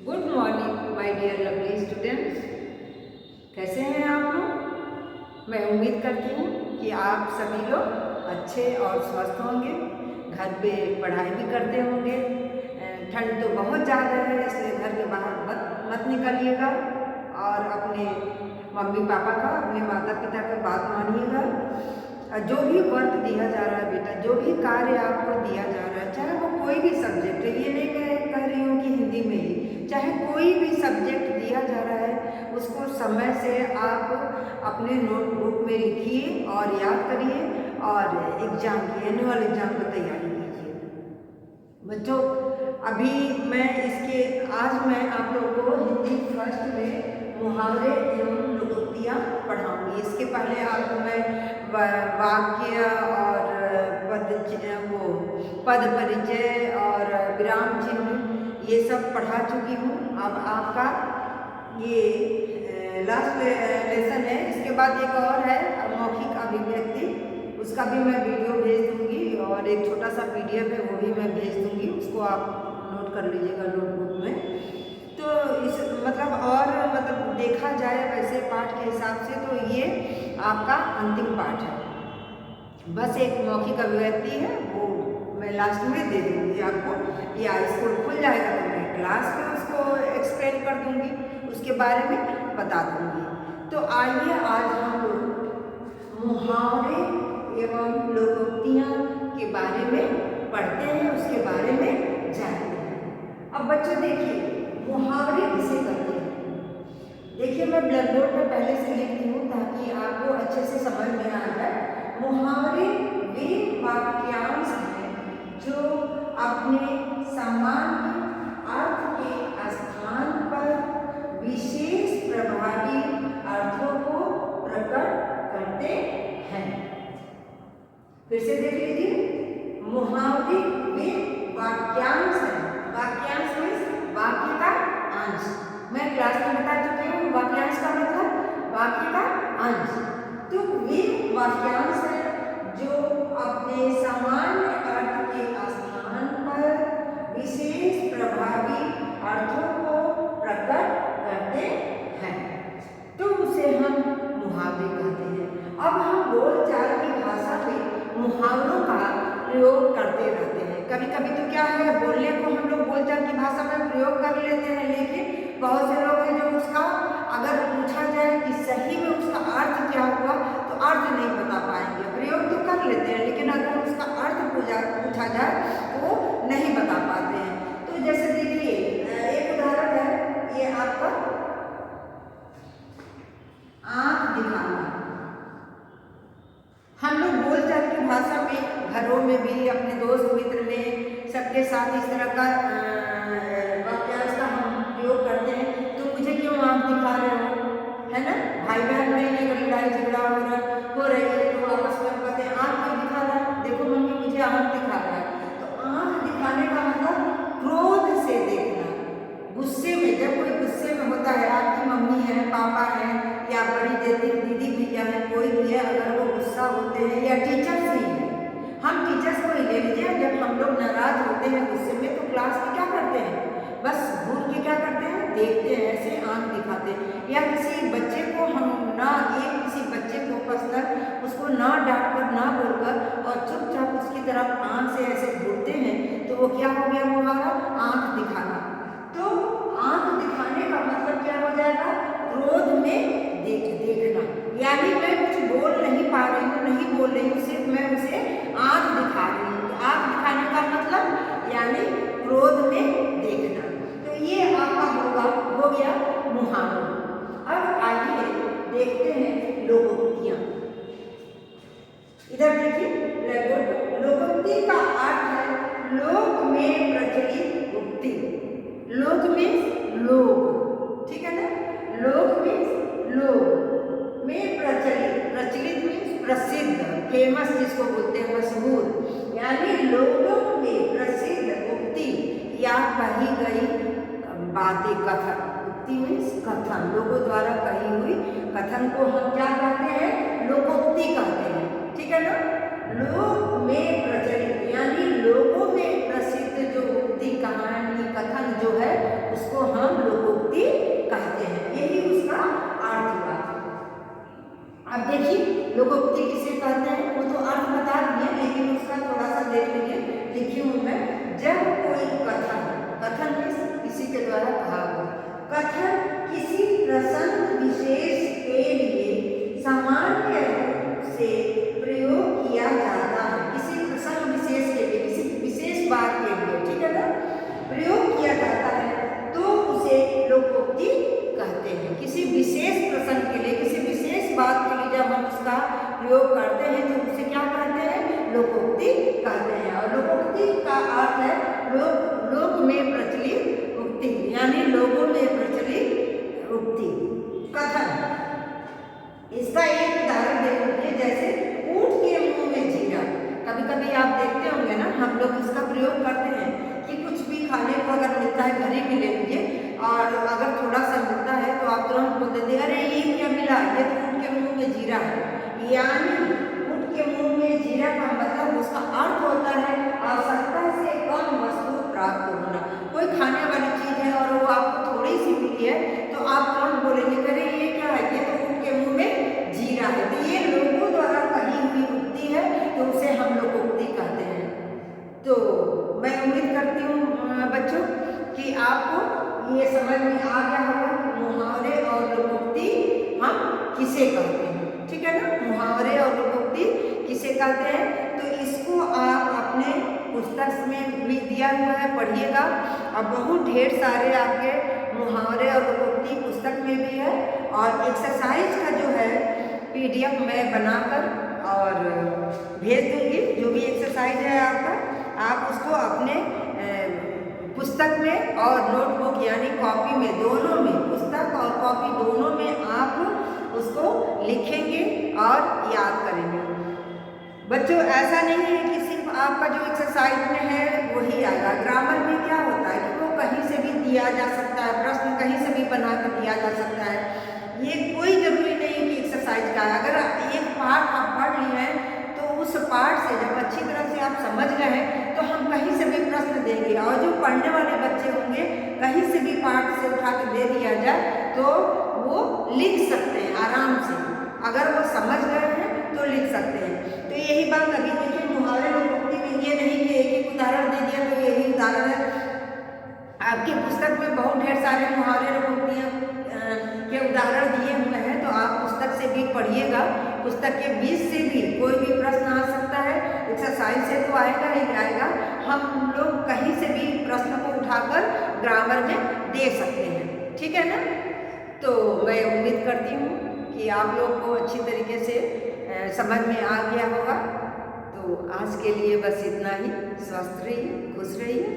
Good morning my dear lovely students. कैसे हैं आप लोग? मैं उम्मीद करती हूँ कि आप सभी लोग अच्छे और स्वस्थ होंगे, घर पे पढ़ाई भी करते होंगे। ठंड तो बहुत ज़्यादा है, इसलिए घर के बाहर मत निकलिएगा और अपने मम्मी पापा का, अपने माता पिता का बात मानिएगा। जो भी वर्क दिया जा रहा है बेटा, जो भी कार्य आपको दिया जा रहा है, चाहे वो कोई भी सब्जेक्ट है, ये नहीं कह रही हूँ कि हिंदी में ही, चाहे कोई भी सब्जेक्ट दिया जा रहा है, उसको समय से आप अपने नोटबुक में लिखिए और याद करिए और एग्ज़ाम की, एनुअल एग्ज़ाम की तैयारी कीजिए। बच्चों, अभी आज मैं आप लोगों को हिंदी फर्स्ट में मुहावरे एवं लोकोक्तियाँ पढ़ाऊँगी। इसके पहले आपको मैं वाक्य और पद परिचय और विराम चिन्ह ये सब पढ़ा चुकी हूँ। अब आपका ये लास्ट लेसन है। इसके बाद एक और है मौखिक अभिव्यक्ति, उसका भी मैं वीडियो भेज दूँगी और एक छोटा सा PDF है, वो भी मैं भेज दूँगी। उसको आप नोट कर लीजिएगा नोटबुक में। तो इस मतलब देखा जाए वैसे पाठ के हिसाब से तो ये आपका अंतिम पाठ है। बस एक मौखिक अभिव्यक्ति है, वो मैं लास्ट में दे दूँगी आपको, या स्कूल खुल जाएगा तो मैं क्लास में उसको एक्सप्लेन कर दूँगी, उसके बारे में बता दूँगी। तो आइए आज हम लोग मुहावरे एवं लोकोक्तियाँ के बारे में पढ़ते हैं, उसके बारे में जानते हैं। अब बच्चों देखिए, मुहावरे किसे कहते हैं? देखिए, मैं ब्लैक बोर्ड पर पहले से लिखती हूँ ताकि आपको अच्छे से समझ में आ जाए। मुहावरे वे वाक्यांश हैं जो अपने सामान्य अर्थ के स्थान पर विशेष प्रभावी अर्थों को प्रकट करते हैं। फिर से देख लीजिए, मुहावरे वे वाक्यांश हैं। वाक्यांश मीन्स वाक्य का अंश। मैं क्लास में बता चुकी हूँ वाक्यांश का मतलब वाक्य का अंश। तो वे वाक्यांश हैं जो अपने सामान्य अर्थ के स्थान पर विशेष प्रभावी अर्थों को प्रकट करते हैं, तो उसे हम मुहावरे कहते हैं। अब हम बोलचाल की भाषा में मुहावरों का प्रयोग करते रहते हैं। कभी कभी तो क्या है, बोलने को हम लोग बोलचाल की भाषा में प्रयोग कर लेते हैं, लेकिन बहुत से लोग हैं जो उसका अगर पूछा जाए कि सही में उसका अर्थ क्या हुआ तो अर्थ नहीं बता पाएंगे। प्रयोग तो कर लेते हैं, लेकिन अगर उसका अर्थ पूछा जाए तो नहीं बता पाते हैं। तो जैसे देखिए, एक उदाहरण है ये आपका आंख दिखाना। हम लोग बोलचाल की भाषा में घरों में भी, अपने दोस्त मित्र में, सबके साथ इस तरह का वाक्यांश का हम प्रयोग करते हैं। तो मुझे क्यों आंख दिखा रहे हो, है ना? भाई बहन में अगर लड़ाई झगड़ा हो रही है तो आपस में कहते हैं आंख क्यों दिखा रहा है, देखो मम्मी मुझे आंख दिखा रहा है। तो आंख दिखाने का मतलब क्रोध से देखना, गुस्से में। जब कोई गुस्से में होता है, आपकी मम्मी है, पापा है, या बड़ी दीदी भैया है, कोई भी है, अगर वो गुस्सा होते हैं, या टीचर्स ही है, हम टीचर्स को ही ले लीजिए, जब हम लोग नाराज होते हैं गुस्से में तो क्लास में क्या करते हैं, बस घूर के क्या करते हैं, देखते हैं, ऐसे आंख दिखाते हैं। या किसी बच्चे को किसी बच्चे को पर्सनल उसको ना डांट कर, ना बोलकर और चुपचाप उसकी तरफ आंख से ऐसे घूरते हैं, तो वो क्या हो गया, वो हमारा आंख दिखाना। तो आंख दिखाने का मतलब क्या हो जाएगा, क्रोध में देखना। यानी मैं कुछ बोल नहीं पा रही हूँ, नहीं बोल रही हूँ, सिर्फ मैं उसे आंख दिखा रही हूँ। तो आंख दिखाने का मतलब यानी क्रोध में देखना। तो ये आपका हो गया मुहावरा। अब आइए देखते हैं लोकोक्तियाँ। इधर देखिए, लोकोक्ति का अर्थ है लोक में प्रचलित उक्ति। लोक मीन्स लोग, ठीक है ना? लोक मीन्स लोग में प्रचलित मीन्स प्रसिद्ध, फेमस जिसको बोलते हैं, मशहूर। यानी लोगों में प्रसिद्ध उक्ति या कही गई बातें, कथन। उक्ति मीन्स कथन, लोगों द्वारा कही हुई कथन को हम क्या कहते हैं, लोकोक्ति कहते हैं, ठीक है ना? लोक में प्रचलित यानी लोगों में प्रसिद्ध जो उक्ति, कहानी, कथन जो है उसको हम लोकोक्ति कहते हैं। यही उसका अर्थ हुआ। अब देखिए लोकोक्ति किसे कहते हैं, वो तो अर्थ बता दिए, लेकिन उसका थोड़ा सा देख लीजिए। लिखी हूँ मैं, जब कोई कथन, कथन किसी के द्वारा कहा हुआ, कथन किसी प्रसंग विशेष के लिए सामान्य रूप से प्रयोग किया जाता है, किसी प्रसंग विशेष के लिए, किसी विशेष बात के लिए, ठीक है ना, प्रयोग किया जाता है तो उसे लोकोक्ति कहते हैं। किसी विशेष प्रसंग के लिए, किसी विशेष बात के लिए जब हम उसका प्रयोग करते हैं तो उसे क्या कहते हैं, लोकोक्ति कहते हैं। और लोकोक्ति का अर्थ है लोक में प्रचलित उक्ति, यानी लोगों में प्रचलित उक्ति, कथन। इसका एक उदाहरण देख लीजिए, जैसे ऊंट के मुंह में जीरा। कभी कभी आप देखते होंगे ना, हम लोग इसका प्रयोग करते हैं कि कुछ भी खाने को अगर मिलता है, घर ही में ले लीजिए, और अगर थोड़ा सा मिलता है तो आप तुरंत बोल देते हैं, अरे ये क्या मिला, ये तो ऊंट के मुंह में जीरा है। यानी ऊंट के मुंह में जीरा का मतलब, उसका अर्थ होता है आवश्यकता से कम वस्तु प्राप्त होना। कोई खाने वाली चीज है और वो आपको थोड़ी सी मिली है तो आप तुरंत बोलेंगे, अरे ये क्या है, ये तो ऊंट के मुंह में जीरा है। तो ये लोगों द्वारा कही हुई उक्ति है, तो उसे हम लोकोक्ति कहते हैं। तो मैं उम्मीद करती हूँ बच्चों कि आपको ये समझ में आ गया होगा कि मुहावरे और लोकोक्ति हम किसे कहते हैं, ठीक है ना। मुहावरे और लोकोक्ति किसे कहते हैं, तो इसको आप अपने पुस्तक में भी दिया हुआ है, पढ़िएगा। और बहुत ढेर सारे आपके मुहावरे और लोकोक्ति पुस्तक में भी है, और एक्सरसाइज का जो है PDF मैं बनाकर और भेज दूंगी। जो भी एक्सरसाइज है आपका, आप उसको अपने पुस्तक में और नोटबुक यानी कॉपी में, दोनों में, पुस्तक और कॉपी दोनों में आप उसको लिखेंगे और याद करेंगे। बच्चों ऐसा नहीं है कि सिर्फ आपका जो एक्सरसाइज में है वही आएगा। ग्रामर में क्या होता है कि वो कहीं से भी दिया जा सकता है, प्रश्न कहीं से भी बना कर दिया जा सकता है। ये कोई जरूरी नहीं कि एक्सरसाइज का है। अगर एक पाठ आप पढ़ लिए हैं तो उस पाठ से जब अच्छी तरह से आप समझ गए हैं तो हम कहीं से भी प्रश्न देंगे, और जो पढ़ने वाले बच्चे होंगे कहीं से भी पाठ से उठा के दे दिया जाए तो वो लिख सकते हैं आराम से। अगर वो समझ गए हैं तो लिख सकते हैं। तो यही बात अभी देखिए मुहावरे लोकोक्ति में ये नहीं कि एक उदाहरण दे दिया तो यही उदाहरण है। आपकी पुस्तक में बहुत ढेर सारे मुहावरे लोकोक्तियाँ के उदाहरण दिए हुए हैं, तो आप पुस्तक से भी पढ़िएगा। पुस्तक के बीच से भी कोई भी प्रश्न आ सकता है, एक्सरसाइज से तो आएगा ही आएगा। हम लोग कहीं से भी प्रश्न को उठाकर ग्रामर में दे सकते हैं, ठीक है ना। तो मैं उम्मीद करती हूँ कि आप लोग को अच्छी तरीके से समझ में आ गया होगा। तो आज के लिए बस इतना ही। स्वस्थ रहिए, खुश रहिए।